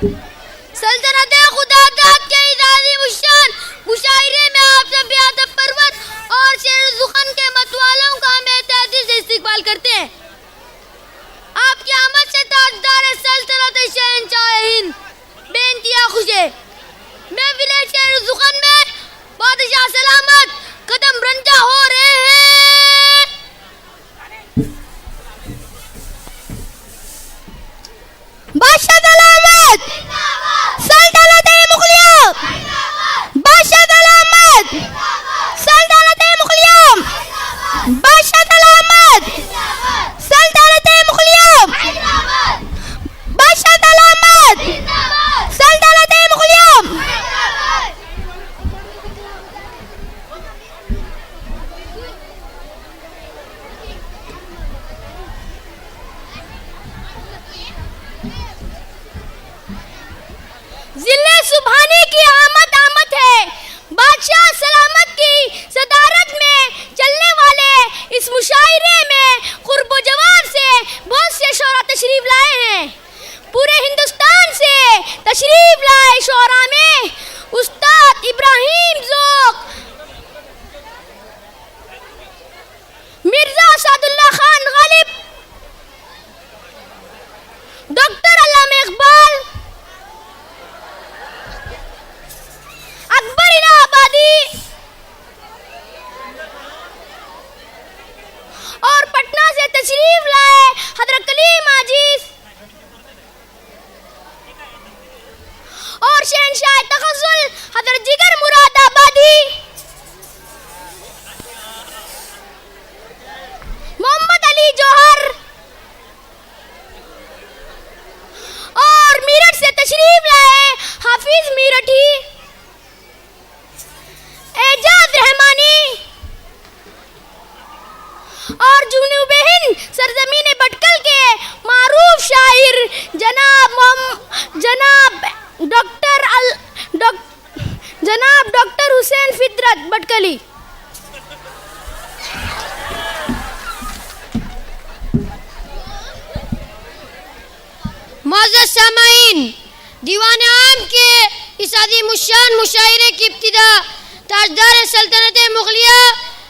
सल्तनत खुदा दाद के इज़ाज़ी मुशान मुशायरे में आप सब बेअदब परवत और शेर ज़ुखन के मतवालों का हमें तहदिल से इस्तिक़बाल करते हैं। आपकी आमद से ताजदार सल्तनत शहंशाह हिंद बेइंतहा खुश है। महफिल शेर ज़ुखन में बादशाह सलामत कदम रंजा हो रहे हैं। बादशाह सलामत सल्तनत मुग़लिया, बादशाह सलामत सल्तनत मुग़लिया, बादशाह सलामत सल्तनत मुग़लिया, बादशाह सलामत सल्तनत मुग़लिया। जिले सुभानी की आमद आमद है। बादशाह सलामत की सदारत में चलने वाले इस मुशायरे में कुर्ब जवार से बहुत से शोरा तशरीफ लाए हैं। पूरे हिंदुस्तान से तशरीफ लाए शोरा में उस्ताद इब्राहिम ज़ौक़, मिर्ज़ा सादुल्लाह खान गालिब, डॉक्टर अल्लामा इकबाल, अकबर इलाहाबादी और पटना से तशरीफ लाए हज़रत कलीम आजीज और शहंशाह तग़ज़्ज़ुल हज़रत जिगर मुरादाबादी, मोहम्मद अली जौहर और मीरठ से तशरीफ लाए हाफिज मीरठी, एजाज रहमानी और जुनूबे हिंद सरजमीन भटकल के मारूफ शायर जनाब डॉक्टर हुसैन फितरत भटकली। मुअज़्ज़ज़ सामाईन, दीवान आम के इस अज़ीम उश्शान मुशायरे की इब्तिदा ताजदार सल्तनत मुग़लिया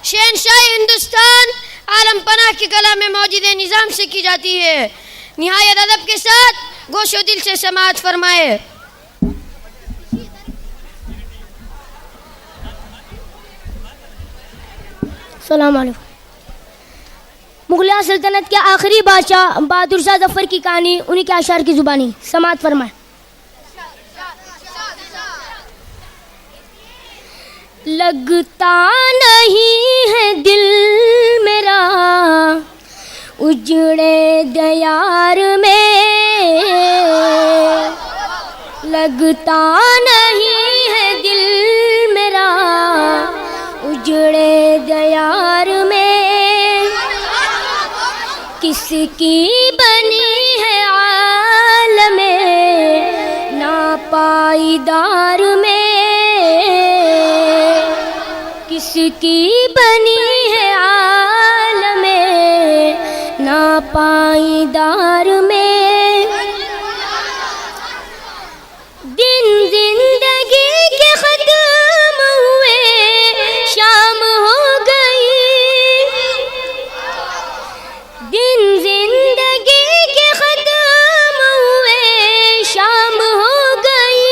शहंशाह हिंदुस्तान आलम पनाह के कलाम में मौजूद निज़ाम से की जाती है। निहायत अदब के साथ गोशो दिल से समाअत फरमाए। अस्सलाम वालेकुम। मुग़लिया सल्तनत के आखिरी बादशाह बहादुर शाह ज़फ़र की कहानी उन्हीं के अशार की ज़ुबानी समाअत फरमाए। लगता नहीं है दिल मेरा उजड़े दयार में, लगता नहीं है दिल मेरा उजड़े दयार में। किसकी बनी है आलमे नापाईदार में, किसकी बनी है आलमे नापाईदार में। दिन जिंदगी के खत्म हुए शाम हो गई, दिन जिंदगी के खत्म हुए शाम हो गई।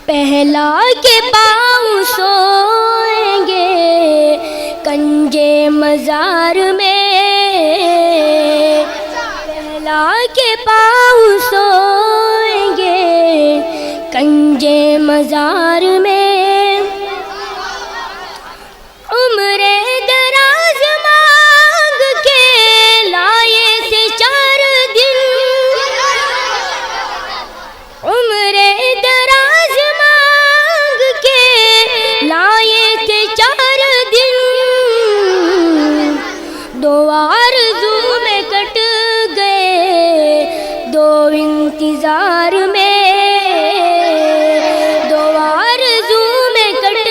पहला के पाँव सोएंगे कंजे मज़ार में, पहला के पाँव सोएंगे कंजे मज़ार में। उम्रे दराज मांग के लाए थे 4 दिन, उम्रे दराज मांग के लाए थे 4 दिन। 2 आरज़ू में कट गए 2 इंतज़ार में, 2 आरज़ू में कट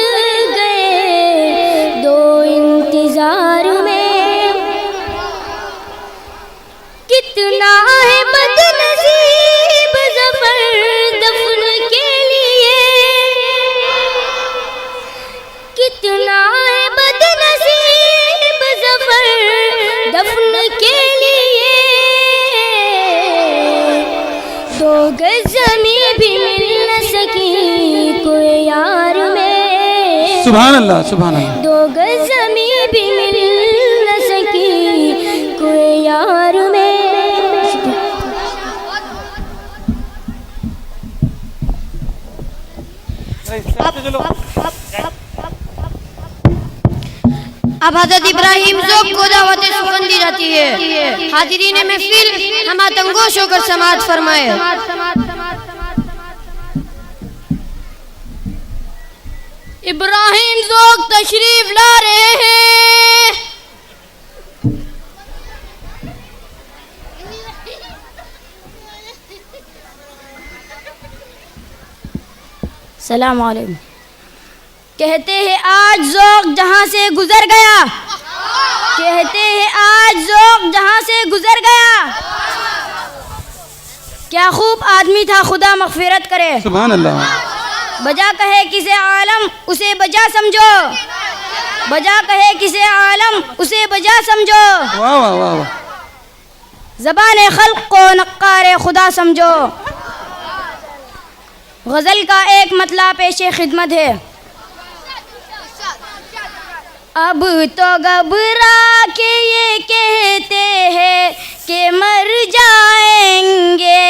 गए 2 इंतज़ार में। कितना है सुभान अल्लाह, सुभान अल्लाह। दो गज ज़मीं भी मिल न सकी कोई यार में। अब हजरत इब्राहिम ज़ोक को दावत सुखन दी जाती है। हाजिरीन महफिल हम आतंगोश होकर समाअत फरमाए। इब्राहिम ज़ोक तशरीफ ला रहे हैं। सलाम अलैकुम। कहते हैं आज ज़ोक जहाँ से गुजर गया, कहते हैं आज ज़ोक जहाँ से गुजर गया। क्या खूब आदमी था, खुदा मग़फ़िरत करे। सुभान अल्लाह। बजा कहे किसे आलम उसे बजा समझो, बजा कहे किसे आलम उसे बजा समझो। वाह वाह वाह वाह। ज़बान खल्क़ को नक्कार खुदा समझो। गज़ल का एक मतलब पेशे खिदमत है। अब तो घबरा के ये कहते हैं कि मर जाएंगे।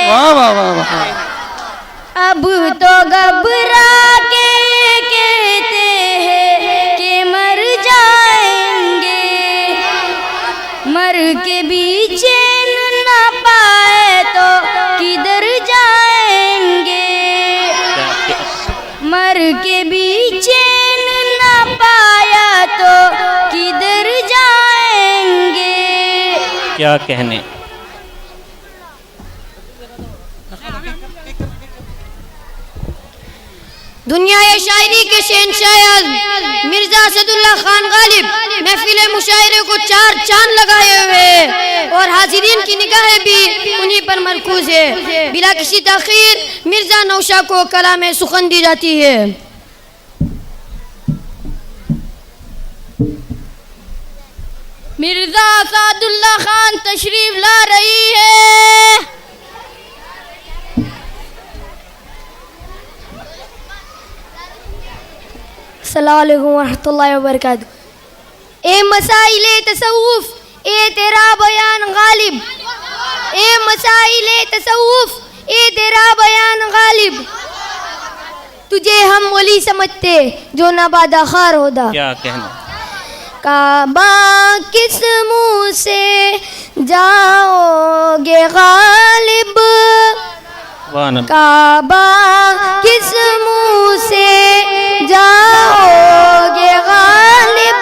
वाह वाह वाह वाह। अब तो घबरा के ये कहते हैं कि मर जाएंगे। मर के भी चैन न पाए तो किधर जाएंगे। मर के भी चैन न पाया तो किधर जाएंगे। क्या कहने। दुनिया शायरी के शहंशाह मिर्जा असदुल्लाह खान गालिब महफिल मुशायरे को 4 चांद लगाए हुए और हाजिरीन की निगाहें भी उन्हीं पर मरकूज है। बिला किसी ताखीर मिर्जा नौशा को कलाम सुखन दी जाती है। मिर्जा असदुल्लाह खान तशरीफ ला रही है। अस्सलाम वालेकुम रहमतुल्लाहि व बरकातहू। ए मसाइले तसव्वुफ ए तेरा बयान गालिब, ए मसाइले तसव्वुफ ए तेरा बयान गालिब। तुझे हम वली समझते जो नबादा खार होदा। क्या कहने। काबा किस मुँह से जाओगे गालिब, काबा किस मुँह से जाओगे गालिब।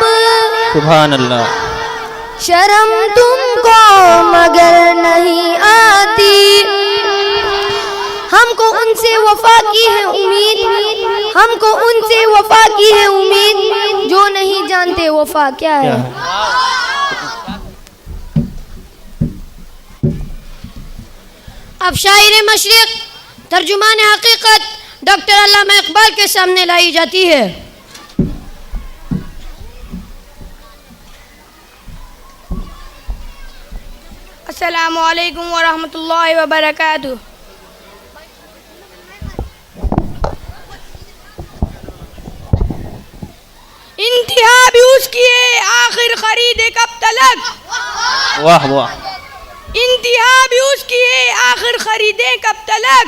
सुभान अल्लाह। शर्म तुमको मगर नहीं आती, हमको उनसे वफा की है उम्मीद, हमको उनसे वफा की है उम्मीद जो नहीं जानते वफा क्या है। अब शायर मशरिक़ तर्जुमान हकीकत डॉक्टर अल्लामा इकबाल के सामने लाई जाती है। अस्सलामु अलैकुम व रहमतुल्लाहि व बरकातहू। इंतहा भी उसकी है आखिर खरीदे कब तलक। वाह वाह। इंतहा भी उसकी है आखिर खरीदे कब तलक।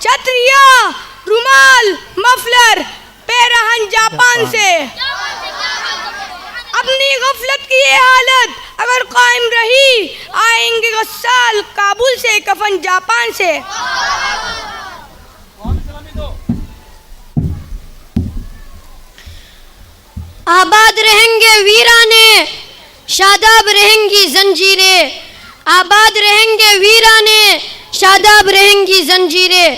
छतरिया रुमाल मफलर पैरहन जापान से। अपनी गफलत की ये हालत अगर कायम रही आएंगे गस्साल काबुल से कफन जापान से। आबाद रहेंगे वीराने शादाब रहेंगी जंजीरें, आबाद रहेंगे वीराने शादाब रहेंगी जंजीरें।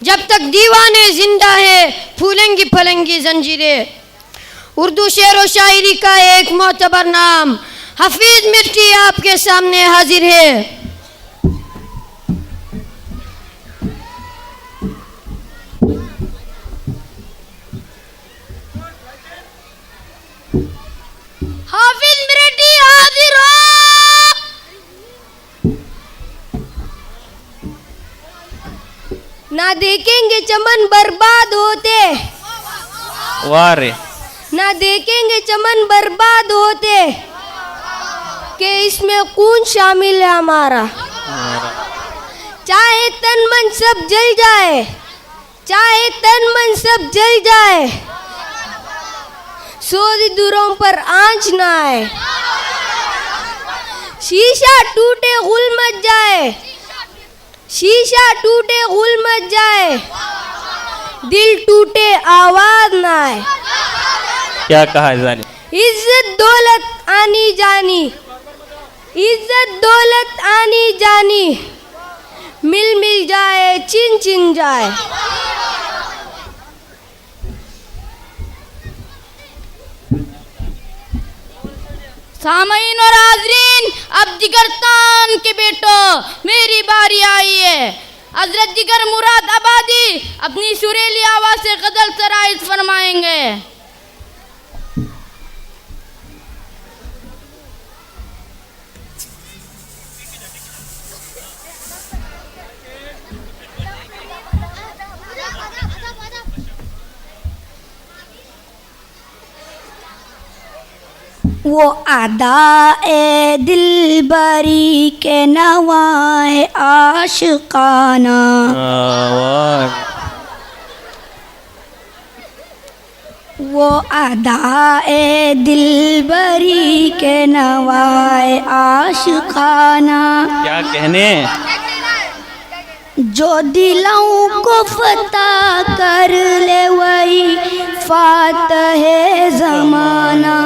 जब तक दीवाने जिंदा है फूलेंगी फलेंगी जंजीरें। उर्दू शेर व शायरी का एक मोतबर नाम हफीज मिर्ची आपके सामने हाजिर है। हाफिज मिर्ची हाजिर हो। ना देखेंगे चमन बर्बाद होते, वाह रे ना देखेंगे चमन बर्बाद होते कि इसमें कौन शामिल है हमारा। चाहे तन मन सब जल जाए, चाहे तन मन सब जल जाए, सोदी दूरों पर आंच ना आए। शीशा टूटे गुल मच जाए, शीशा टूटे गुल मच जाए, दिल टूटे आवाज ना आए। क्या कहा है जालिम। इज्जत दौलत आनी जानी, इज्जत दौलत आनी जानी, मिल मिल जाए चिन चिन जाए। सामईन और हाज़रीन, अब जिगरतान के बेटो मेरी बारी आई है। हजरत जिगर मुराद आबादी अपनी सुरीली आवाज से गजल सराइज फरमाएंगे। वो अदाए दिलबरी के नवाए आशिकाना, वाह वो अदाए दिलबरी के नवाए आशिकाना। क्या कहने। जो दिलों को फतह कर ले वही फातह ज़माना।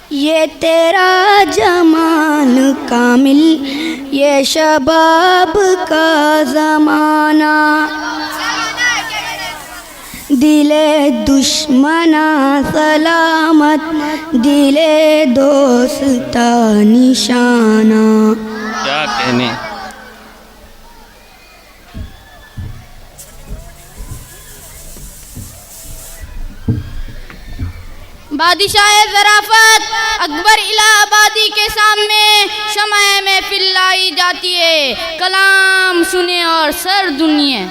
ये तेरा जमान कामिल, ये शबाब का ज़माना। दिले दुश्मना सलामत, दिले दोस्ता निशाना। क्या कहने। बादशाह ज़राफ़त अकबर इलाहाबादी के सामने शमाए में फिल्लाई जाती है। कलाम सुने और सर दुनिया।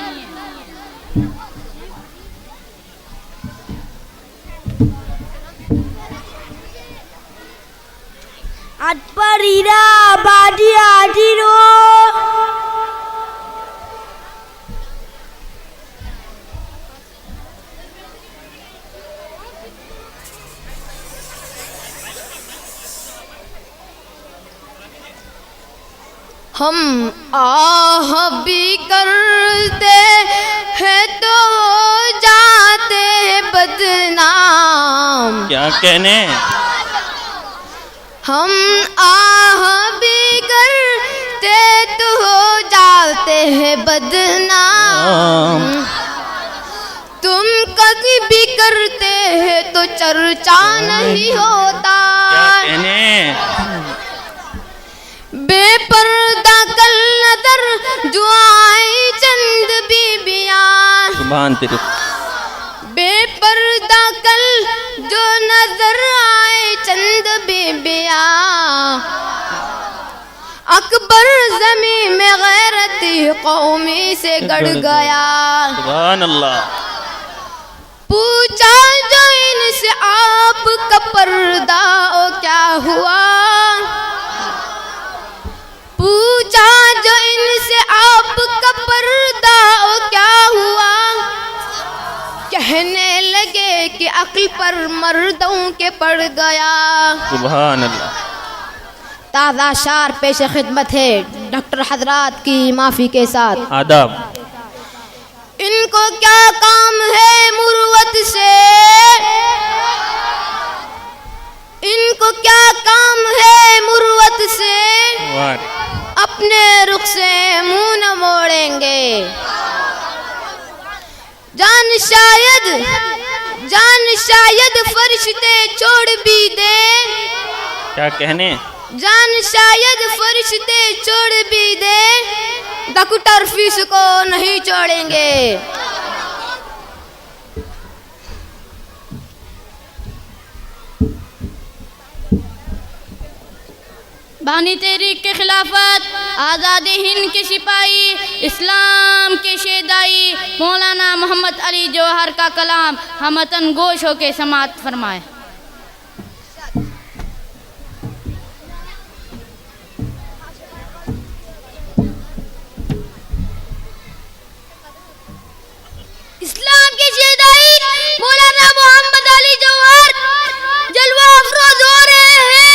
अकबर इलाहाबादी हाजिर हो। हम आह भी करते हैं तो हो जाते हैं बदनाम। क्या कहने। हम आह भी करते तो हो जाते हैं बदनाम। तुम कभी भी करते हैं तो चर्चा नहीं होता। क्या कहने। बेपर्दा कल नजर जो आई चंद बीबियां। सुभान तेरे। बेपर्दा कल जो नजर आए चंद बीबियां। अकबर ज़मीन में गैरती कौमी से गड़ गया। सुभान अल्लाह। पूछा जो इनसे आपका पर्दा ओ क्या हुआ। पूछा जो इनसे आपका पर्दा ओ क्या हुआ। कहने लगे कि अक्ल पर मर्दों के पड़ गया। सुभान अल्लाह। ताज़ा शार पेश खिदमत है डॉक्टर हजरात की माफ़ी के साथ। आदाब। इनको क्या काम है मुरुवत से, इनको क्या काम है मुरुवत से। वाह। अपने रुख से मुंह न मोड़ेंगे। जान शायद फरिश्ते छोड़ भी दे। क्या कहने। जान शायद फरिश्ते छोड़ भी दे, डॉक्टर फीस को नहीं छोड़ेंगे। बानी तहरीक के खिलाफत, आज़ाद हिंद के सिपाही, इस्लाम के शेदाई मौलाना मोहम्मद अली जौहर का कलाम हम वतन गोश होके समाअत फरमाए। इस्लाम के शेदाई मौलाना मोहम्मद अली जौहर जलवा अफरोज हो रहे हैं।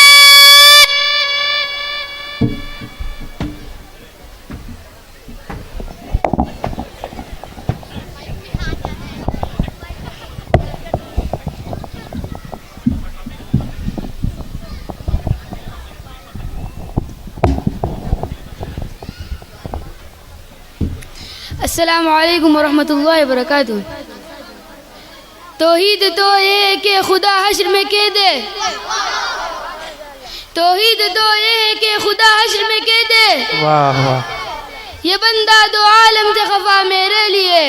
अस्सलामु अलैकुम वरहमतुल्लाहि वबरकातुहू। तौहीद तो ये कि खुदा हश्र में कह दे, तौहीद तो ये कि खुदा हश्र में कह दे, वाह वाह, ये बंदा दो आलम से खफा मेरे लिए।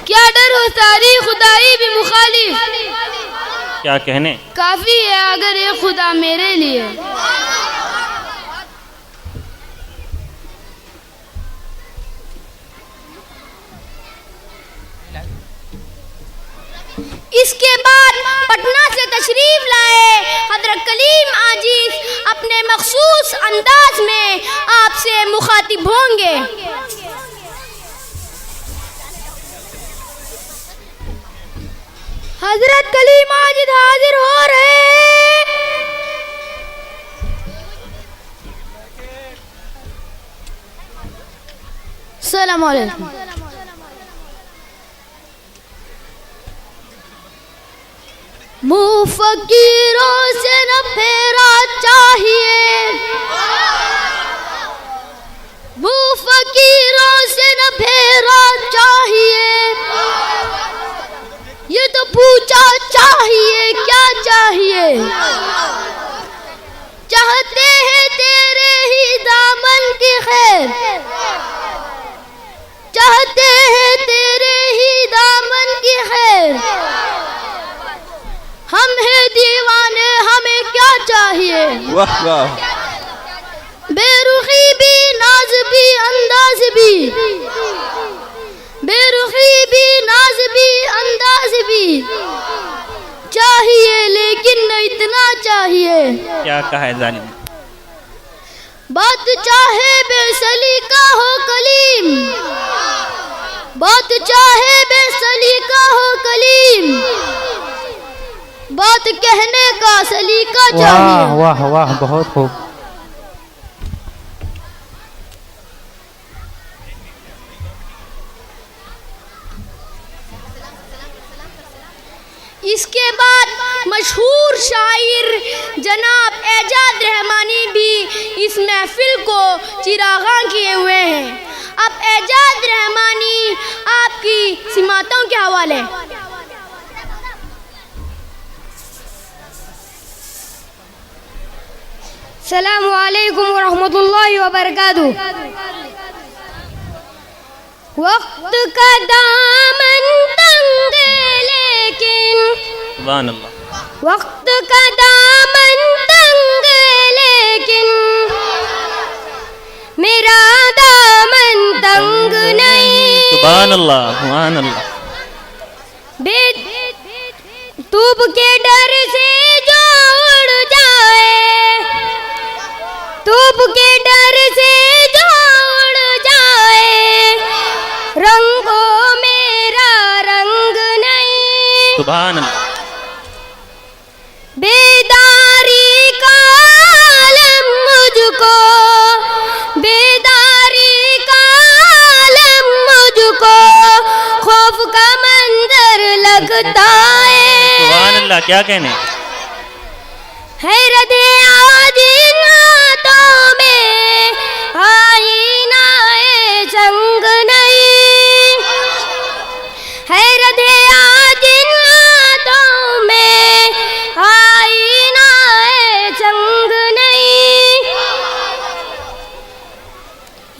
क्या डर हो सारी खुदाई भी मुखालिफ, क्या कहने। काफी है अगर ये खुदा मेरे लिए। इसके बाद पटना से तशरीफ लाए हजरत कलीम आजीज अपने मखसूस अंदाज में आपसे मुखातिब होंगे। हजरत कलीम आजीज हाजिर हो रहे हैं। अस्सलाम वालेकुम। मुँह फकीरों से न फेरा चाहिए, मुँह फकीरों से न फेरा चाहिए। ये तो पूछा चाहिए क्या चाहिए, चाहते हैं तेरे ही दामन की खैर, चाहते हैं तेरे ही दामन की खैर। हम हैं दीवाने हमें क्या चाहिए, वाह वाह, बेरुखी भी नाज भी अंदाज भी, बेरुखी भी नाज भी अंदाज भी चाहिए, लेकिन न इतना चाहिए। क्या कहा है जालिम। बात चाहे बेसलीका हो कलीम, बात चाहे बेसलीका हो कलीम, बात कहने का सलीका चाहिए। वाह वाह वाह, बहुत खूब। इसके बाद मशहूर शायर जनाब एजाज रहमानी भी इस महफिल को चिरागां किए हुए हैं। अब एजाज रहमानी आपकी सिमातों के हवाले। अस्सलामु अलैकुम वरहमतुल्लाहि वबरकातुहू। वक्त का दामन तंग लेकिन, सुभान अल्लाह, वक्त का दामन तंग लेकिन मेरा दामन तंग नहीं। सुभान अल्लाह, सुभान अल्लाह। तूब के डर से जो उड़ जाए, तूब के डर से जो उड़ जाए, रंगों मेरा रंग नहीं। सुभान अल्लाह। बेदारी का आलम मुझको, बेदारी का आलम मुझको खौफ का मंजर लगता है। सुभान अल्लाह, क्या कहने। हैरत आज इन हाथों में आईना संग नहीं, हैरत आज इन हाथों में आईना संग नहीं।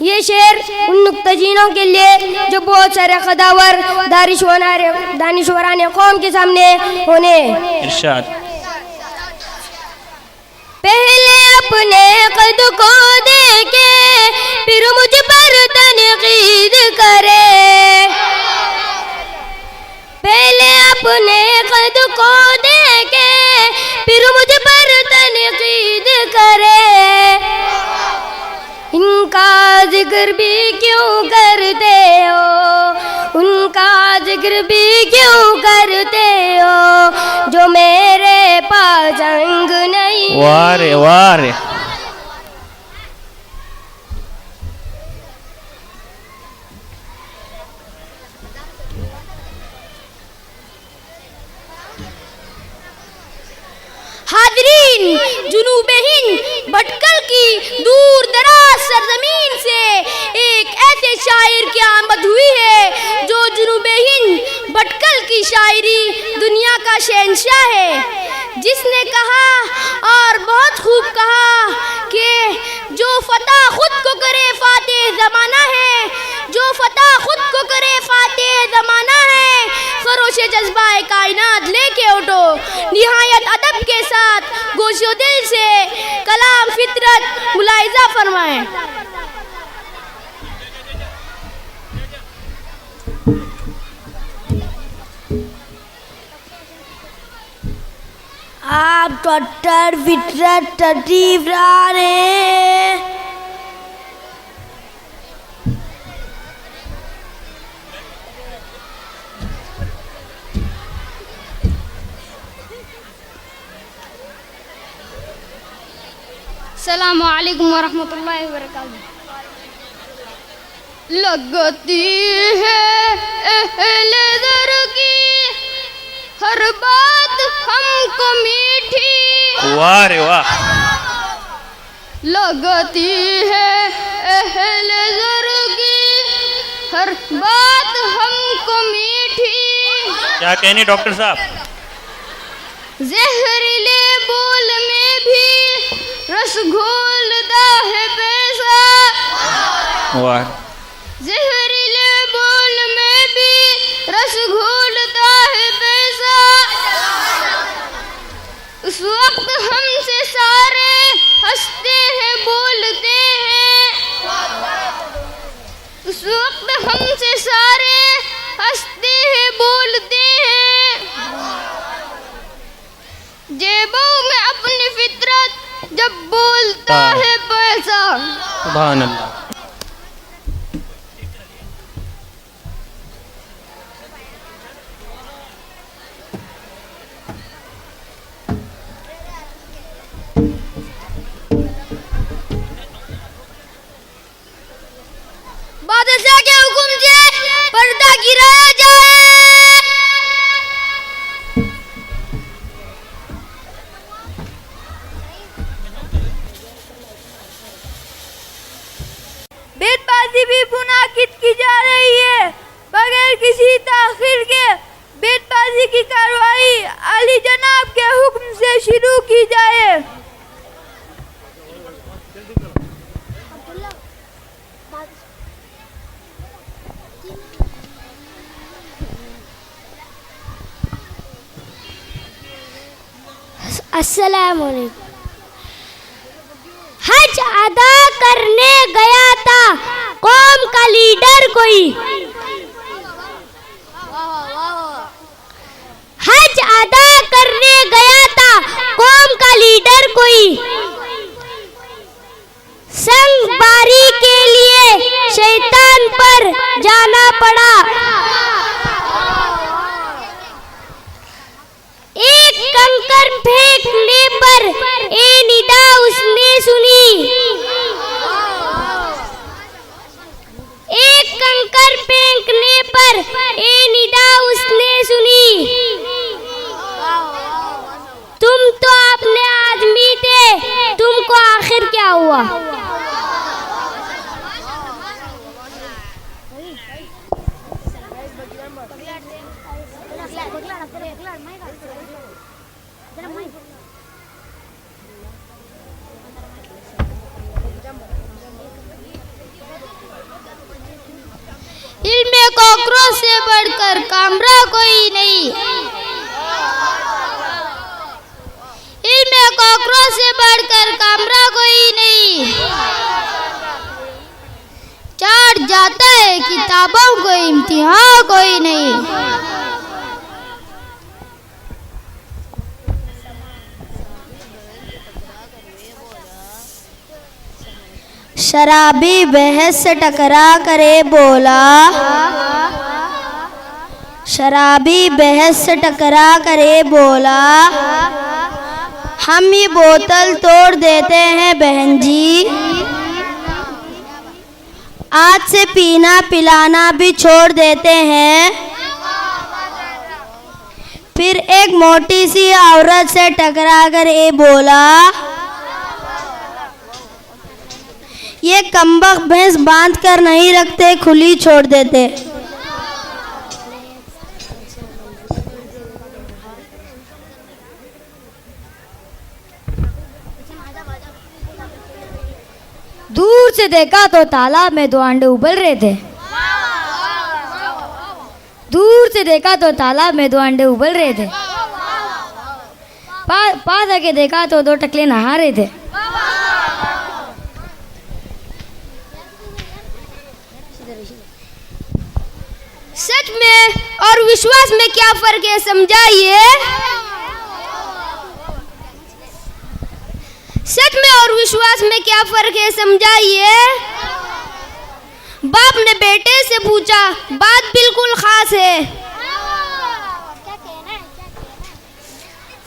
ये शेर उन नुक्तचीनों के लिए जो बहुत सारे कदावर दानिशवरान कौम के सामने होने। इरशाद। पहले अपने कद को देखे फिर मुझ पर तनकीद करे, पहले अपने कद को देखे फिर मुझ पर तनकीद करे। इनका जिक्र भी क्यों करते हो, उनका जिक्र भी क्यों करते हो, जो मेरे पास अंग नहीं। वाह रे वाह रे। हाज़रीन, जुनूबे हिंद भटकल की दूर दराज सरजमीन से एक ऐसे शायर की आमद हुई है जो जुनूबे हिंद भटकल की शायरी दुनिया का शहंशाह है, जिसने कहा और बहुत खूब कहा कि जो फतह खुद को करे फातेह ज़माना है, जो फतह खुद को करे फातेह ज़माना है, खरोशे जज्बाए कायनात लेके उठो निहायत अदब के साथ गोशो दिल से कलाम फितरत मुलाहिजा फरमाएं। आप टट्टर फितरत तटीफ रहा रहे। अस्सलामु अलैकुम वरहमतुल्लाहि वबरकातुहू। लगती है अहले दर की हर बात हमको मीठी। वाह रे वाह। लगती है अहले दर की हर बात हमको मीठी। क्या कहनी डॉक्टर साहब? जहरीले बोल में भी रस घोलता है पैसा। वाह। जहरीले बोल में भी रस घोलता है पैसा। उस वक्त हमसे सारे हंसते हैं बोलते हैं, उस वक्त हमसे सारे हंसते हैं बोलते हैं। जेबों में अपनी फितरत जब बोलता है पैसा। सुभान अल्लाह। बादशाह के हुक्म से पर्दा गिराया जाए। बेतबाजी भी मुनाकिद की जा रही है। बगैर किसी ताखीर के बेतबाजी की कार्रवाई अली जनाब के हुक्म से शुरू की जाए। अस्सलाम वालेकुम। हज अदा करने गया था कौम का लीडर कोई, हज अदा करने गया था कौम का लीडर कोई। संग बारी के लिए शैतान पर जाना पड़ा। एक कंकर फेंकने पर ए निदा उसने सुनी। एक कंकर फेंकने पर ए निदा उसने सुनी। तुम तो अपने आदमी थे, तुमको आखिर क्या हुआ? इल्मे कॉकरोच से बढ़कर कामरा कोई नहीं, इल्मे डॉक्टरों से बढ़कर कामरा कोई नहीं, चाट जाता है किताबों को इम्तिहान कोई नहीं। शराबी बहस से टकरा करे बोला, शराबी बहस से टकरा करे बोला, हम ये बोतल तोड़ देते हैं बहन जी, आज से पीना पिलाना भी छोड़ देते हैं। फिर एक मोटी सी औरत से टकरा कर ये बोला, ये कमबख्त भैंस बांध कर नहीं रखते, खुली छोड़ देते। दूर से देखा तो तालाब में 2 अंडे उबल रहे थे। दूर से देखा तो तालाब में 2 अंडे उबल रहे थे। पास आके देखा तो 2 टकले नहा रहे थे। सच में और विश्वास में क्या फर्क है समझाइए। सच में और विश्वास में क्या फर्क है समझाइए। बाप ने बेटे से पूछा, बात बिल्कुल खास है,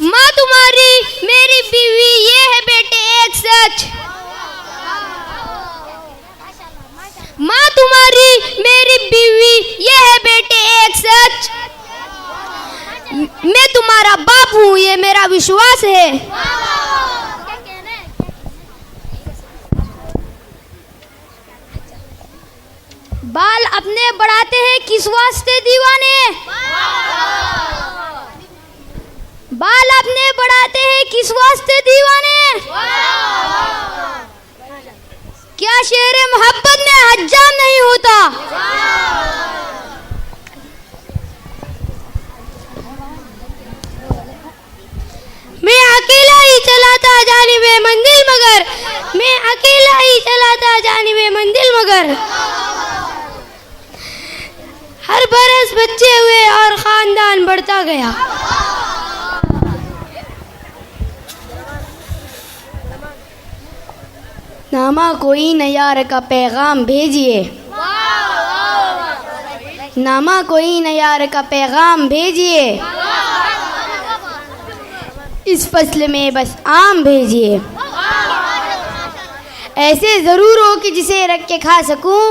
माँ तुम्हारी मेरी बीवी ये है बेटे एक सच, माँ तुम्हारी मेरी बीवी ये है बेटे एक सच, मैं तुम्हारा बाप हूँ ये मेरा विश्वास है। बाल अपने बढ़ाते हैं किस वास्ते दीवाने, बाल अपने बढ़ाते हैं किस वास्ते दीवाने, क्या शेर मोहब्बत में हज्जाम नहीं होता। मैं अकेला ही चला था जानिबे मंजिल मगर, मैं अकेला ही चला था जानिबे मंजिल मगर, हर बरस बच्चे हुए और खानदान बढ़ता गया। नामा कोई नयार का पैगाम भेजिए, नामा कोई नयार का पैगाम भेजिए, इस फसल में बस आम भेजिए, ऐसे जरूर हो कि जिसे रख के खा सकूं,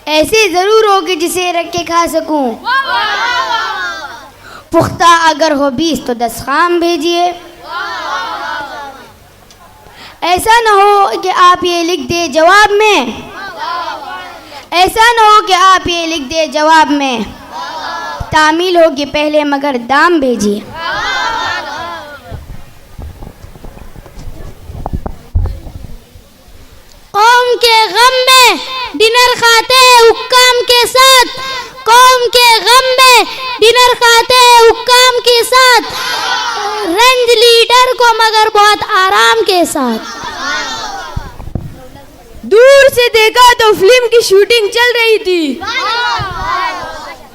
ऐसे जरूर हो कि जिसे रख के खा सकूं, पुख्ता अगर हो 20 तो 10 खाम भेजिए, ऐसा न हो कि आप ये लिख दे जवाब में, ऐसा न हो कि आप ये लिख दे जवाब में, तामील होगी पहले मगर दाम भेजिए। कौम के गम में डिनर खाते हैं हुक्काम के साथ, कौम के गम में डिनर खाते हैं हुक्काम के साथ, रंज लीडर को मगर बहुत आराम के साथ। दूर से देखा तो फिल्म की शूटिंग चल रही थी,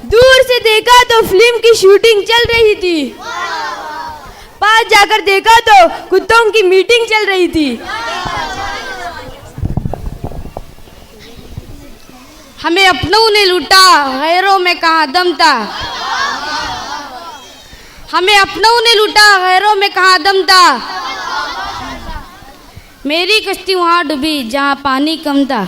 दूर से देखा तो फिल्म की शूटिंग चल रही थी, पास जाकर देखा तो कुत्तों की मीटिंग चल रही थी। हमें अपनों ने लूटा गैरों में कहाँ दम था, हमें अपनों ने लूटा गैरों में कहाँ दम था, मेरी कश्ती वहाँ डूबी जहाँ पानी कम था।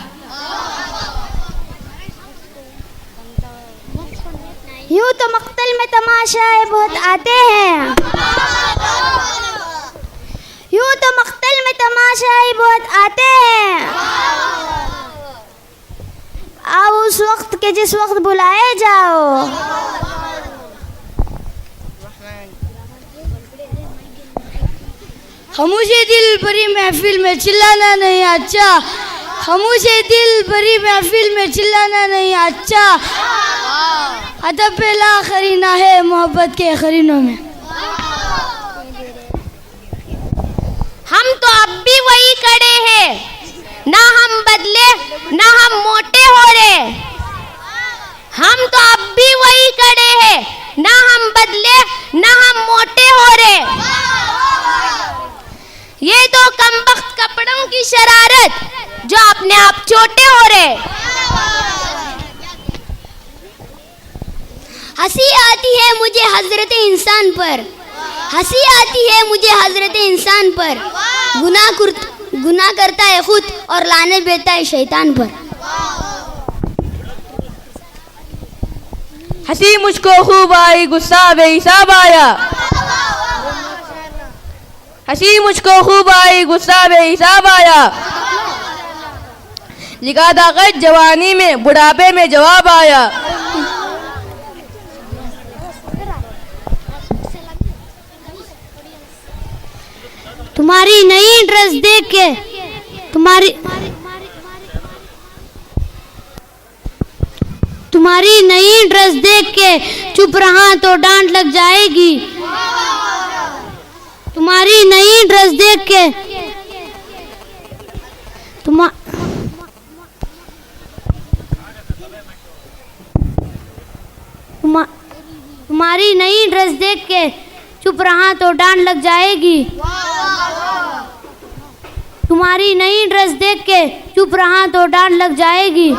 यूँ तो मक्तल में तमाशाए बहुत आते हैं, यूँ तो मक्तल में तमाशाए बहुत आते हैं, आओ उस वक्त के जिस वक्त बुलाए जाओ। खामोशी दिल भरी महफिल में चिल्लाना नहीं अच्छा, खामोशी दिल भरी महफिल में चिल्लाना नहीं अच्छा, अदब पे ला खरीना है मोहब्बत के खरीनों में। ना हम मोटे हो रहे, हम तो अब भी वही खड़े हैं, ना हम बदले ना हम मोटे हो रहे। ये तो कमबख्त कपड़ों की शरारत जो अपने आप छोटे हो रहे। हंसी आती है मुझे हजरत इंसान पर, हंसी आती है मुझे हजरत इंसान पर, गुनाह करता है खुद और लानत देता है शैतान पर। हंसी मुझको खूब आई, गुस्सा बेहिसाब आया। हंसी मुझको खूब आई, गुस्सा बेहिसाब आया। लिखा था खत जवानी में, बुढ़ापे में जवाब आया। तुम्हारी नई ड्रेस देख के तुम्हारी नई ड्रेस देख के चुप रहा तो डांट लग जाएगी। तुम्हारी नई ड्रेस देख के तुम्हारी नई ड्रेस देख के चुप रहा तो डांट लग जाएगी। तुम्हारी नई ड्रेस देख के चुप रहा तो डांट लग जाएगी।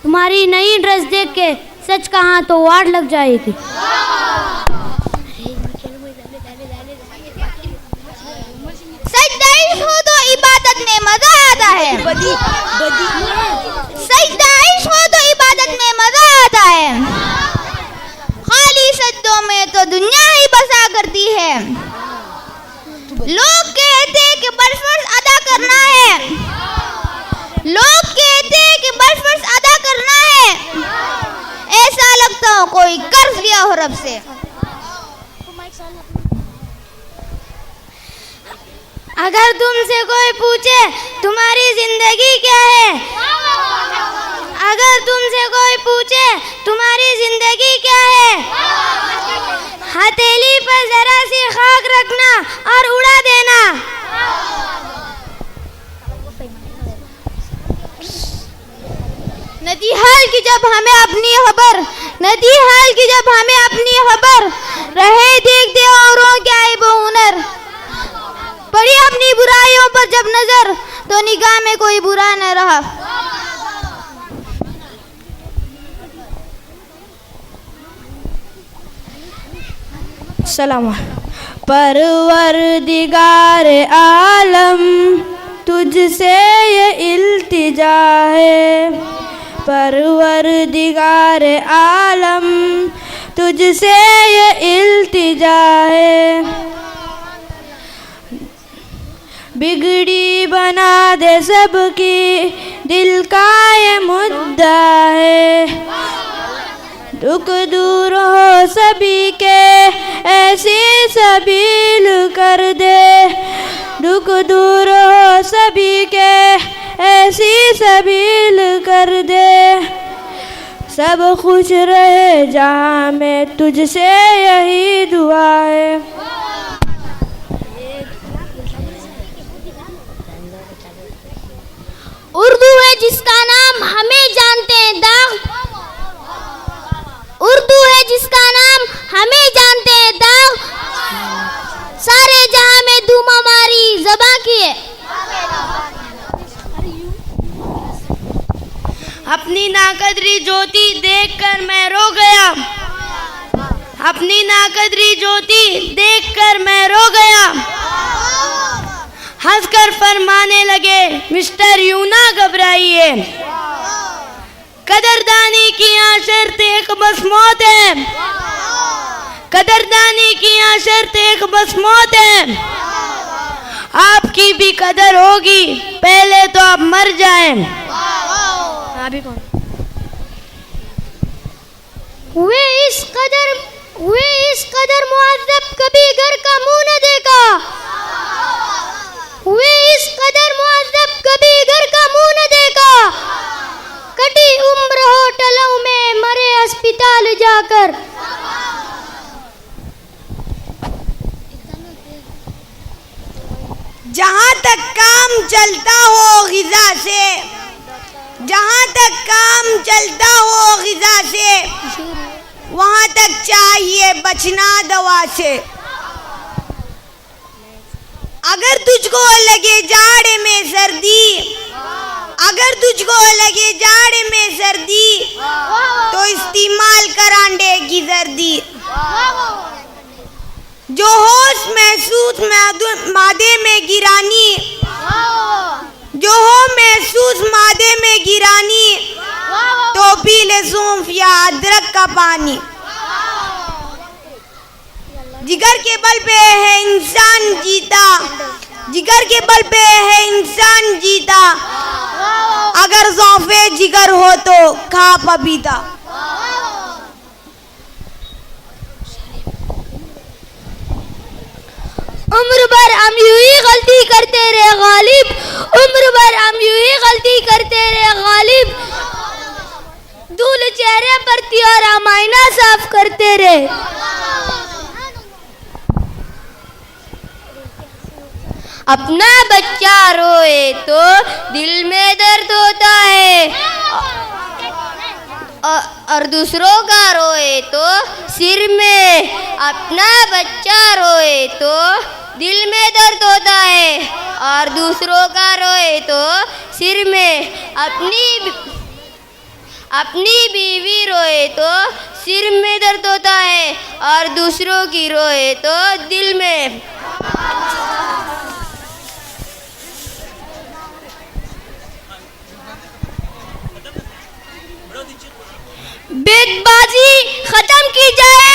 तुम्हारी नई ड्रेस देख के सच कहा तो वाट लग जाएगी। सजदाइश हो तो इबादत में मजा आता है, सजदाइश हो तो इबादत में मजा आता है। खाली सज्दों में तो दुनिया ही बसा करती है। लोग कहते कि बस अदा करना है, लोग कहते कि बस अदा करना है। ऐसा लगता हो कोई कर्ज लिया हो रब से। अगर तुमसे कोई पूछे तुम्हारी जिंदगी क्या है, अगर तुमसे कोई पूछे तुम्हारी जिंदगी क्या है, हथेली पर जरा सी खाक रखना और उड़ा देना। नदी हाल की जब हमें अपनी खबर, नदी हाल की जब हमें अपनी खबर रहे देखते औरों के ऐब व हुनर। पड़ी अपनी बुराइयों पर जब नजर तो निगाह में कोई बुरा न रहा। सलाम। परवरदिगार आलम तुझसे ये इल्तिजा है, परवरदिगार आलम तुझसे ये इल्तिजा है। बिगड़ी बना दे सबकी दिल का ये मुद्दा है। दुख दूर हो सभी के ऐसी सबील कर दे, दुख दूर हो सभी के ऐसी सबील कर दे। सब खुश रहे जहाँ में तुझसे यही दुआ है। उर्दू है जिसका नाम हमें जानते हैं दाग, उर्दू है जिसका नाम हमें जानते हैं दाग। सारे जहां में धूम हमारी ज़बां की है। अपनी नाकदरी ज्योति देखकर मैं रो गया, अपनी नाकदरी ज्योति देखकर मैं रो गया। हंसकर फरमाने लगे मिस्टर यूं ना घबराइए, कदरदानी की यहाँ शर्त एक बस मौत है, कदरदानी की यहाँ शर्त एक बस मौत है। आपकी भी कदर होगी, पहले तो आप मर जाएं। अभी कौन हुए इस कदर मुअज़्ज़ब कभी घर का मुंह न देखा, हुए इस कदर मुअज़्ज़ब कभी घर का मुंह न देखा। कटी उम्र होटलों में मरे अस्पताल जाकर। जहाँ तक काम काम चलता हो ग़िज़ा से, जहाँ तक काम चलता हो ग़िज़ा से, वहाँ तक चाहिए बचना दवा से। अगर तुझको लगे जाड़ में सर्दी, अगर तुझको लगे जाड़ में सर्दी, तो इस्तेमाल कर अंडे की जर्दी। जो होश महसूस मादे में गिरानी, जो हो महसूस मादे में गिरानी, तो पी ले सौंफ या अदरक का पानी। जिगर के बल पे है इंसान जीता, जिगर के बल पे है इंसान जीता, अगर ज़ौफ़े जिगर हो तो खा पपीता। उम्र भर हम यूं ही गलती करते रहे गालिब, उम्र भर हम यूं ही गलती करते रहे गालिब, धूल चेहरे पर थी और हम आईना साफ करते रहे। अपना बच्चा रोए तो दिल में दर्द होता है, और दूसरों का रोए तो सिर में। अपना बच्चा रोए तो दिल में दर्द होता है, और दूसरों का रोए तो सिर में। अपनी बीवी रोए तो सिर में दर्द होता है, और दूसरों की रोए तो दिल में। बेतबाजी खत्म की जाए।